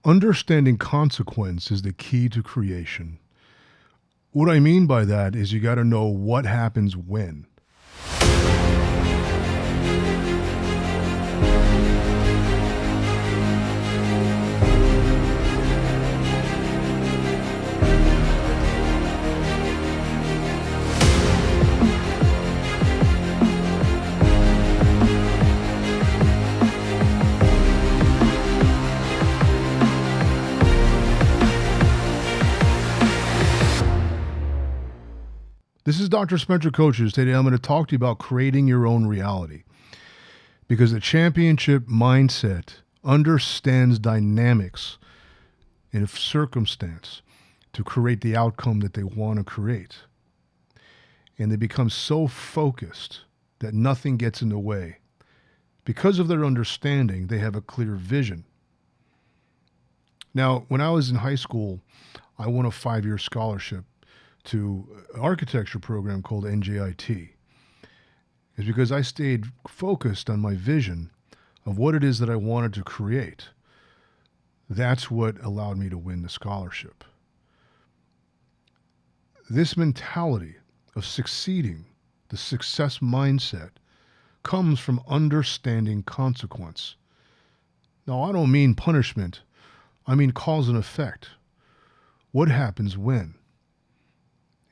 Understanding consequence is the key to creation. What I mean by that is you got to know what happens when. This is drspencercoaches. Today I'm going to talk to you about creating your own reality. Because the championship mindset understands dynamics in a circumstance to create the outcome that they want to create. And they become so focused that nothing gets in the way. Because of their understanding, they have a clear vision. Now, when I was in high school, I won a 5-year scholarship to an architecture program called NJIT. Is because I stayed focused on my vision of what it is that I wanted to create. That's what allowed me to win the scholarship. This mentality of succeeding, the success mindset, comes from understanding consequence. Now, I don't mean punishment. I mean cause and effect. What happens when?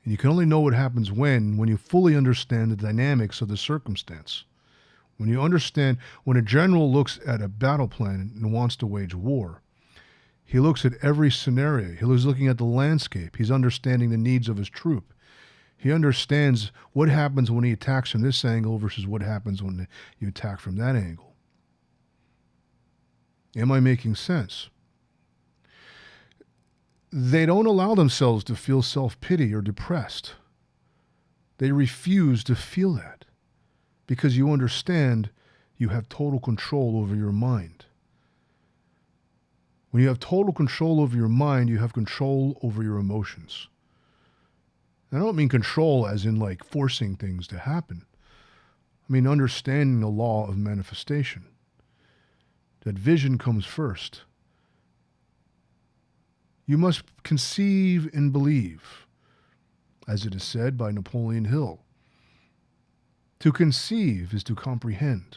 And you can only know what happens when you fully understand the dynamics of the circumstance. When you understand, when a general looks at a battle plan and wants to wage war, he looks at every scenario. He's looking at the landscape. He's understanding the needs of his troop. He understands what happens when he attacks from this angle versus what happens when you attack from that angle. Am I making sense? They don't allow themselves to feel self-pity or depressed. They refuse to feel that because you understand you have total control over your mind. When you have total control over your mind, you have control over your emotions. And I don't mean control as in like forcing things to happen. I mean understanding the law of manifestation. That vision comes first. You must conceive and believe, as it is said by Napoleon Hill. To conceive is to comprehend,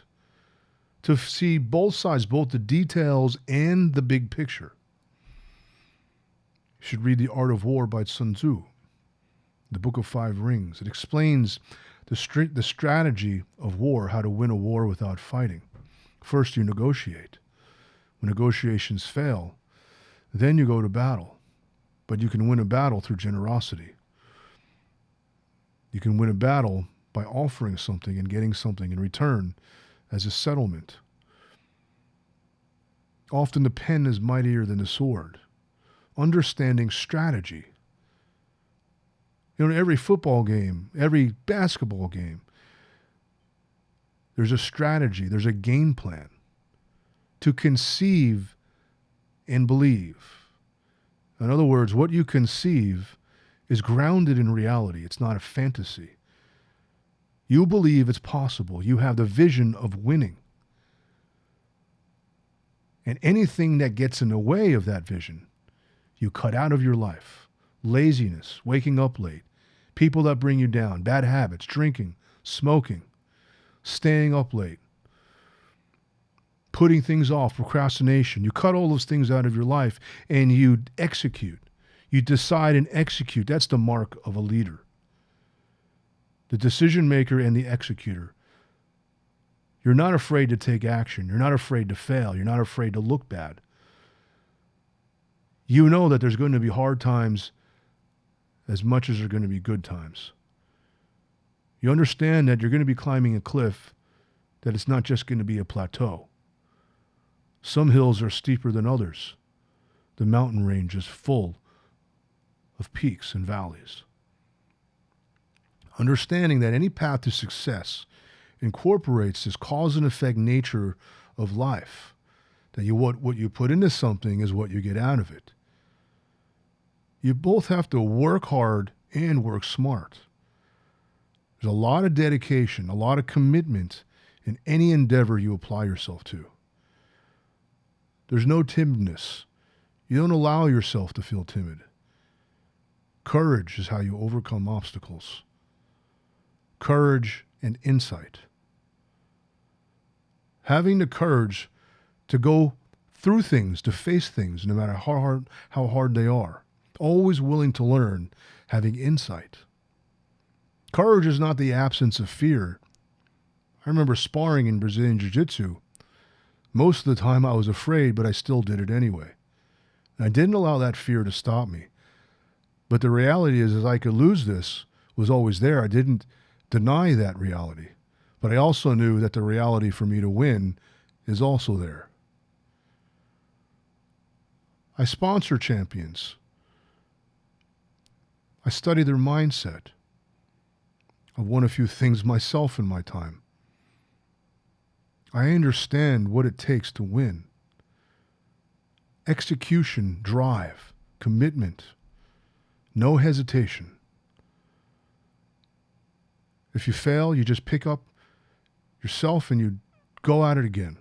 to see both sides, both the details and the big picture. You should read The Art of War by Sun Tzu, the Book of Five Rings. It explains the strategy of war, how to win a war without fighting. First, you negotiate. When negotiations fail, then you go to battle. But you can win a battle through generosity. You can win a battle by offering something and getting something in return as a settlement. Often the pen is mightier than the sword. Understanding strategy. You know, every football game, every basketball game, there's a strategy, there's a game plan to conceive and believe. In other words, what you conceive is grounded in reality. It's not a fantasy. You believe it's possible. You have the vision of winning. And anything that gets in the way of that vision, you cut out of your life. Laziness, waking up late, people that bring you down, bad habits, drinking, smoking, staying up late, putting things off, procrastination. You cut all those things out of your life and you execute. You decide and execute. That's the mark of a leader. The decision maker and the executor. You're not afraid to take action. You're not afraid to fail. You're not afraid to look bad. You know that there's going to be hard times as much as there are going to be good times. You understand that you're going to be climbing a cliff, that it's not just going to be a plateau. Some hills are steeper than others. The mountain range is full of peaks and valleys. Understanding that any path to success incorporates this cause and effect nature of life. That what you put into something is what you get out of it. You both have to work hard and work smart. There's a lot of dedication, a lot of commitment in any endeavor you apply yourself to. There's no timidness. You don't allow yourself to feel timid. Courage is how you overcome obstacles. Courage and insight. Having the courage to go through things, to face things, no matter how hard they are. Always willing to learn, having insight. Courage is not the absence of fear. I remember sparring in Brazilian Jiu-Jitsu. Most of the time I was afraid, but I still did it anyway. And I didn't allow that fear to stop me. But the reality is I could lose this was always there. I didn't deny that reality. But I also knew that the reality for me to win is also there. I sponsor champions. I study their mindset. I've won a few things myself in my time. I understand what it takes to win. Execution, drive, commitment, no hesitation. If you fail, you just pick up yourself and you go at it again.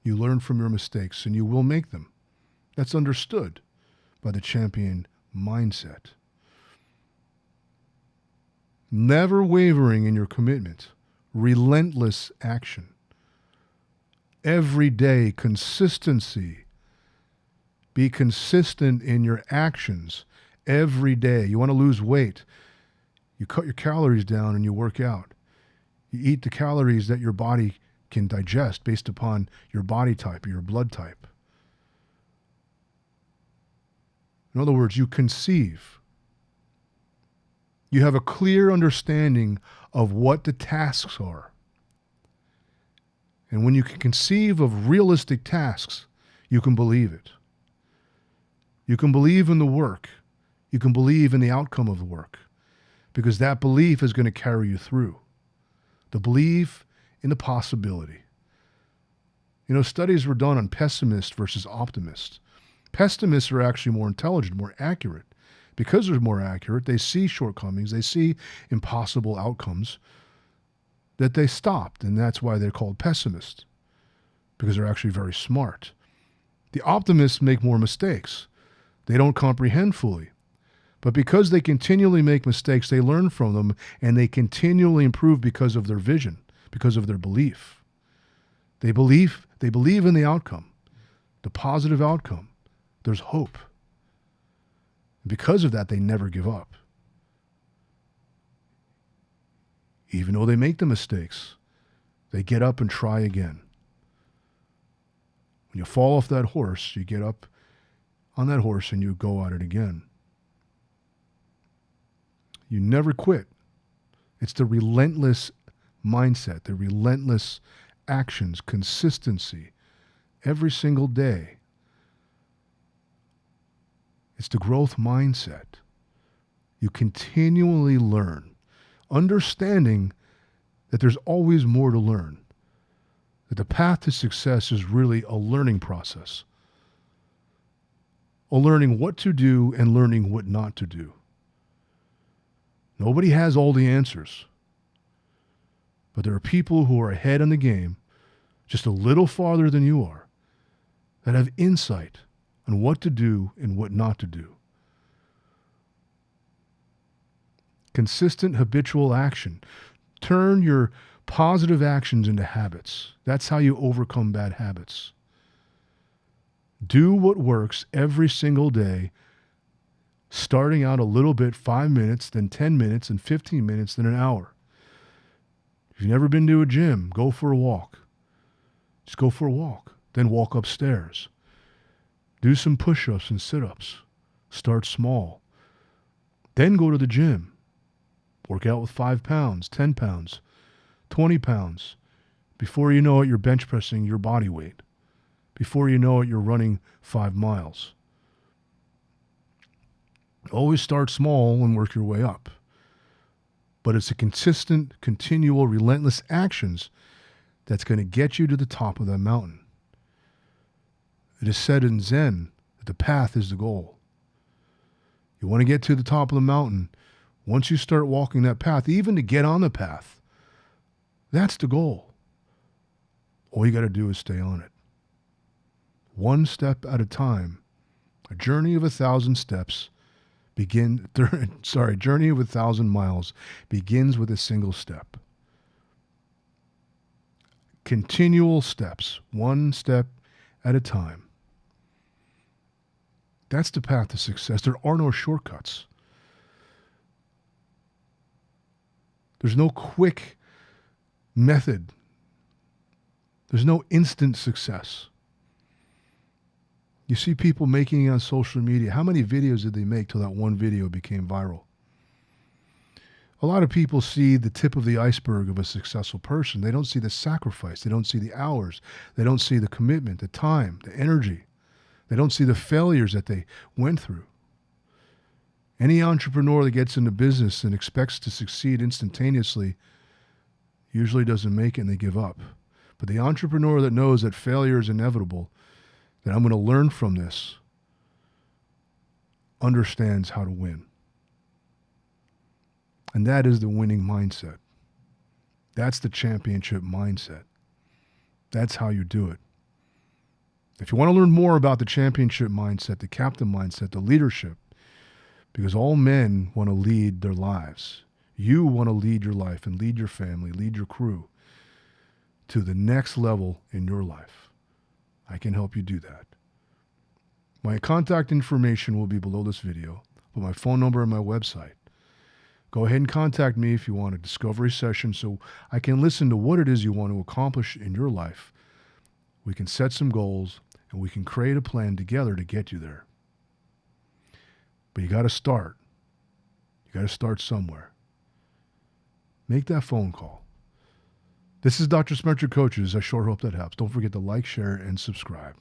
You learn from your mistakes and you will make them. That's understood by the champion mindset. Never wavering in your commitment. Relentless action. Every day, consistency. Be consistent in your actions every day. You want to lose weight, you cut your calories down and you work out. You eat the calories that your body can digest based upon your body type or your blood type. In other words, you conceive. You have a clear understanding of what the tasks are. And when you can conceive of realistic tasks, you can believe it. You can believe in the work. You can believe in the outcome of the work, because that belief is going to carry you through. The belief in the possibility. You know, studies were done on pessimists versus optimists. Pessimists are actually more intelligent, more accurate. Because they're more accurate, they see shortcomings, they see impossible outcomes that they stopped, and that's why they're called pessimists, because they're actually very smart. The optimists make more mistakes. They don't comprehend fully. But because they continually make mistakes, they learn from them, and they continually improve because of their vision, because of their belief. They believe in the outcome, the positive outcome. There's hope. Because of that, they never give up. Even though they make the mistakes, they get up and try again. When you fall off that horse, you get up on that horse and you go at it again. You never quit. It's the relentless mindset, the relentless actions, consistency, every single day. It's the growth mindset. You continually learn, understanding that there's always more to learn, that the path to success is really a learning process, a learning what to do and learning what not to do. Nobody has all the answers, but there are people who are ahead in the game, just a little farther than you are, that have insight on what to do and what not to do. Consistent habitual action. Turn your positive actions into habits. That's how you overcome bad habits. Do what works every single day, starting out a little bit, 5 minutes, then 10 minutes, and 15 minutes, then an hour. If you've never been to a gym, go for a walk. Just go for a walk, then walk upstairs. Do some push-ups and sit-ups. Start small. Then go to the gym. Work out with 5 pounds, 10 pounds, 20 pounds. Before you know it, you're bench pressing your body weight. Before you know it, you're running 5 miles. Always start small and work your way up. But it's a consistent, continual, relentless actions that's going to get you to the top of that mountain. It is said in Zen that the path is the goal. You want to get to the top of the mountain. Once you start walking that path, even to get on the path, that's the goal. All you got to do is stay on it. One step at a time, A journey of 1,000 steps journey of 1,000 miles begins with a single step. Continual steps, one step at a time. That's the path to success. There are no shortcuts. There's no quick method. There's no instant success. You see people making it on social media. How many videos did they make till that one video became viral? A lot of people see the tip of the iceberg of a successful person. They don't see the sacrifice. They don't see the hours. They don't see the commitment, the time, the energy. They don't see the failures that they went through. Any entrepreneur that gets into business and expects to succeed instantaneously usually doesn't make it and they give up. But the entrepreneur that knows that failure is inevitable, that I'm going to learn from this, understands how to win. And that is the winning mindset. That's the championship mindset. That's how you do it. If you want to learn more about the championship mindset, the captain mindset, the leadership, because all men want to lead their lives. You want to lead your life and lead your family, lead your crew to the next level in your life. I can help you do that. My contact information will be below this video, with my phone number and my website. Go ahead and contact me if you want a discovery session so I can listen to what it is you want to accomplish in your life. We can set some goals and we can create a plan together to get you there. But you got to start. You got to start somewhere. Make that phone call. This is Dr. Spencer Coaches. I sure hope that helps. Don't forget to like, share, and subscribe.